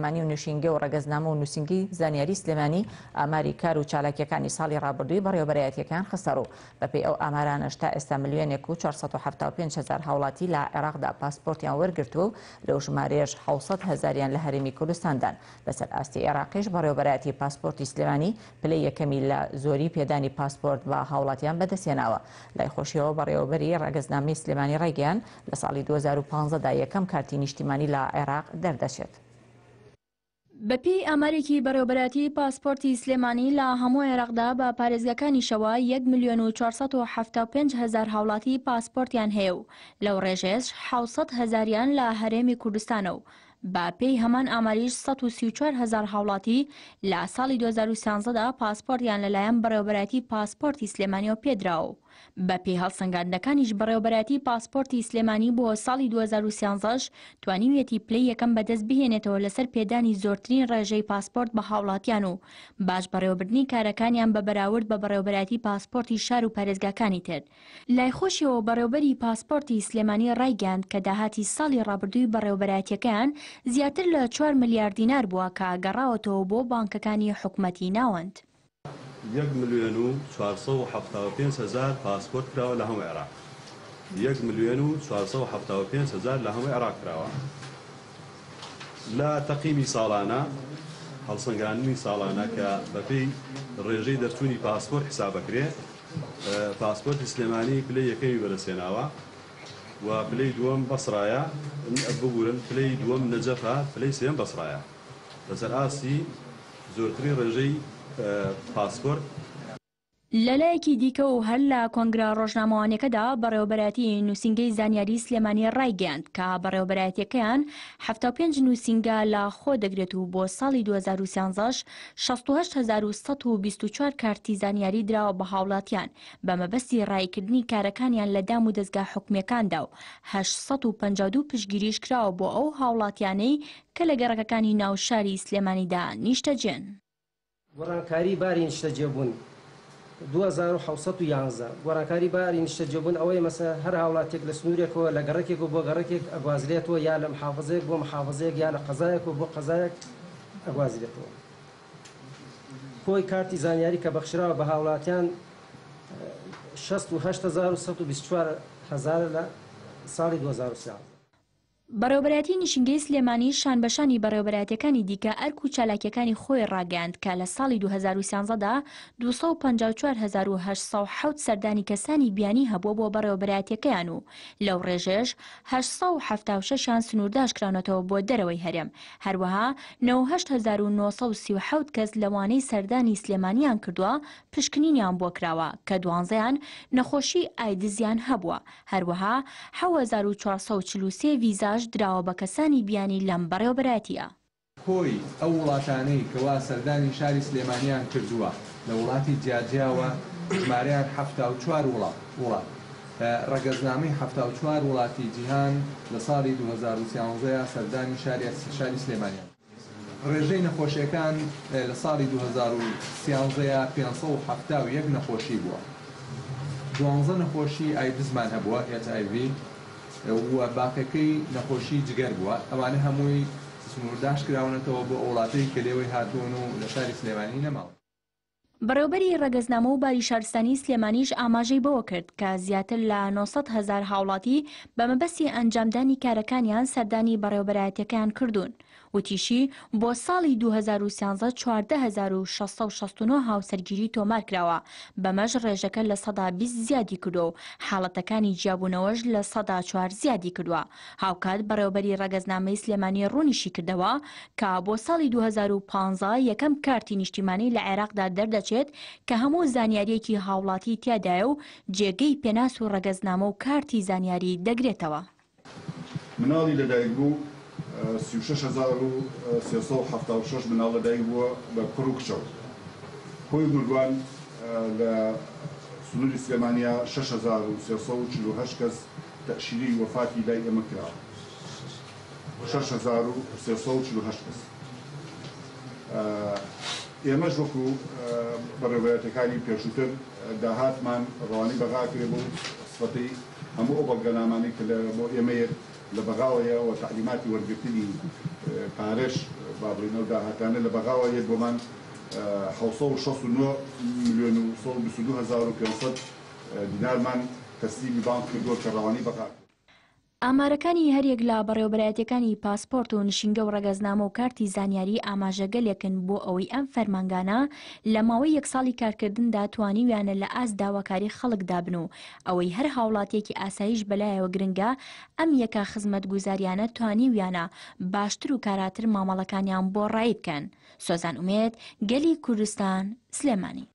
مانی و نوشینگە و ڕەگەزنامە و نووسنگی زانیاری سلێمانی ئاماری کار و چالاکیەکانی ساڵی ڕابردووی بەڕێوەبەرایەتیەکان خستەڕوو. بەپێی ئەو ئامارانەش تا ئێستا ملیۆنێک و 475,000 هاوڵاتی لە عێراقدا پاسپۆرتیان وەرگرتووە و لەو ژمارەیەش 700,000یان لە هەرێمی کوردستاندان. لەسەر ئاستی عێراقیش بەڕێوەبەرایەتی پاسپۆرتی سلێمانی پلەی یەکەمی لە زۆری پێدانی پاسپۆرت بە هاوڵاتیان بەدەستێناوە. لای خۆشیەوە بەڕێوەبەری ڕەگەزنامەی سلێمانی ڕایگەیان لە ساڵی 2015دا یەکەم کارتی نیشتیمانی لە عێراق دەردەچێت. بەپێی ئامارێکی بەڕێوەبەرایەتی پاسپۆرتی سلێمانی لە هەموو عێراقدا بە پارێزگاکانیشەوە 1,475,000 هاوڵاتی پاسپۆرتیان هەیە و لەو ڕێژەیەش 700,000یان لە هەرێمی کوردستانە و با پێی هەمان ئاماریش 134,000 هاوڵاتی لە ساڵی 2013دا پاسپۆرتیان لەلایەن بەڕێوەبەرایەتی پاسپۆرتی سلێمانیەوە پێدراوە. بە پێی هەڵسەنگاندنەکانیش بەڕێوەبەرایەتی پاسپۆرتی سلێمانی بۆ ساڵی 2013ش توانیویەتی پلەی یەکەم بەدەست بهێنێتەوە لەسەر پێدانی زۆرترین ڕێژەی پاسپۆرت بە هاوڵاتیان و باش بەڕێوەبردنی کارەکانیان بە بەراورد بە بەڕێوەبەرایەتی پاسپۆرتی شار و پارێزگاکانی تر. لای خۆشیەوە بەڕێوەبەری پاسپۆرتی سلێمانی ڕایگەاند کە داهاتی ساڵی ڕابردووی بەڕێوەبەرایەتیەکان زیاتر لە 4 ملیارد دینار بووە کە گەڕاوەتەوە بۆ بانکەکانی حکوومەتی ناوەند. 1,475,000 پاسپۆرت کراوە لە هەموو عێراق. 1,475,000 لە هەموو عێراق کراوە. لە تەقیمی ساڵانە هەڵسەنگاندنی ساڵانە کە بەپێی ڕێژەی دەرچوونی پاسپۆرت حسابەکرێ، پاسپۆرتی سلێمانی پلەی یەکەمی بەدەستێناوە و پلەی دووەم بەسڕایە، ببورن پلەی دووەم نەجەفە، پلەی سێم بەسڕایە. لەسەر ئاستی زۆرترین ڕێژەی پاسپۆرت. لەلایەکی دیکە و هەر لە کۆنگرە ڕۆژنامەوانیەکەدا بەڕێوەبەرایەتی نووسنگەی زانیاری سلێمانی ڕایگەاند کە بەڕێوەبەرایەتیەکەیان 75 نووسنگە لە خۆ دەگرێت و بۆ ساڵی 2013ش 68,124 کارتی زانیاری دراوە بە هاوڵاتیان بە مەبەستی ڕایکردنی کارەکانیان لە دام و دەستگا حکوومیەکاندا و 852 پشتگیریش کراوە بۆ ئەو هاوڵاتیانەی کە لە گەڕەکەکانی ناوشاری سلێمانیدا نیشتەجێن. گۆڕانکاری باری نیشتەجێبوون 2711 گۆڕانکاری باری نیشتەجێبوون ئەوەی مەسە هەر هاوڵاتێک لە سنوورێکەوە لە گەڕێکێک و بۆ گەڕێکێک ئەگوازرێتەوە یا لە محافزەیەک بۆ محافزەیەک یا لە قەزایەک و بۆ قەزایەک ئەگوازرێتەوە. خۆی کارتی زانیاری کە بەخشراوە بە هاوڵاتیان 68,124 لە ساڵی 2013. بەڕێوەبەرایەتی نیشتنگەی سلێمانی شان بەشانی بەڕێوەبەرایەتیەکانی دیکە ئەرک و چالاکیەکانی خۆی ڕاگەاند کە لە ساڵی 2013دا 254,807 سەردانی کەسانی بیانی هەبووە بۆ بەڕێوەبەرایەتیەکەیان و لەو ڕێژەش 876یان سنوورداش کرانەتەوە بۆ دەرەوەی هەرێم. هەروەها 98,937 کەس لەوانەی سەردانی سلێمانیان کردووە پشکنینیان بۆ کراوە کە 12یان نەخۆشی ئایدزیان هەبووە. هەروەها 7,443 ویزاش دراوە بە کەسانی بیانی لەم بەڕێوەبەرایەتیە. کۆی ئەو وڵاتانەی کەوا سەردانی شاری سلێمانیان کردووە لە وڵاتی جیاجیاوە ژمارەیان 74 وڵات. ڕەگەزنامەی 74 وڵاتی جیهان لە ساڵی 2013 سەردانی شاری سلێمانیان. ڕێژەی نەخۆشیەکان لە ساڵی 2013 571 نەخۆشی بووە. 12 نەخۆشی ئایدزمان هەبووە HIV و باقیەکەی نەخۆشی جگەر بووە. ئەوانە هەمووی سنوورداش کراونەتەوە بۆ وڵاتەی کە لێوەی هاتوون و لە شاری سلێمانی نەماوە. بەڕێوەبەری ڕەگەزنامە و باری شارستانی سلێمانیش ئاماژەی بەوە کرد کە زیاتر لە 900,000 هاوڵاتی بە مەبەستی ئەنجامدانی کارەکانیان سەردانی بەڕێوەبەرایەتیەکان کردوون. وتیشی بۆ ساڵی 2013 14,669 هاوسەرگیری تۆمار کراوە، بەمەش ڕێژەکە لە 20 زیادی کردو و حاڵەتەکانی جیابوونەوەش لە 4 زیادی کردووە. هاوکات بەڕێوەبەری ڕەگەزنامەی سلێمانی ڕوونیشی کردەوە کە بۆ ساڵی 2015 یەکەم کارتی نیشتیمانی لە عێراقدا دەردەچێت کە هەموو زانیاریەکی هاوڵاتی تیادایە و جێگەی پێناس و ڕەگەزنامە و کارتی زانیاری دەگرێتەوە. مناڵی لەدایک بوو 36,376 مناڵ لەدایک بووە بە کوڕ و کچە. خۆی گورگوان لە سنووری سلێمانیا 6,348 کەس تەشیری وەفاتی لای ئێمە کراوە. 6,348 کەس. ئێمەش وەکو بەڕێوەبەرایەتیەکانی پێشووتر داهاتمان ڕەوانەی بەغاکرێ بۆ سفەتەی هەموو ئەو بەڵگەنامانەی کە بۆ ئێمەیە لە بەغاوەیە و تعلیماتی وەرگرتنی پارێش بابڕینەوە داهاتانە لە بەغاوە یەک بۆمان 769 ملیۆن و 122,500 دینارمان تەسلیمی بانک کردووە کە ڕەوانەی بەغا. ئامارەکانی هەرێک لە بەڕێوەبەرایەتەکانی پاسپۆرت و نشینگە و ڕەگەزنامە و کارتی زانیاری ئاماژەگەلێکن بۆ ئەوەی ئەم فەرمانگانە لە ماوەی یەک ساڵی کارکردندا توانیویانە لە ئاست داواکاری خەڵکدا بن و ئەوەی هەر هاوڵاتێکی ئاسایش بەلایەوە گرنگە ئەم یەکە خزمەتگوزاریانە توانیویانە باشتر و کاراتر مامەڵەکانیان بۆ ڕای بکەن. سۆزان ئومێد، گەلی کوردستان، سلێمانی.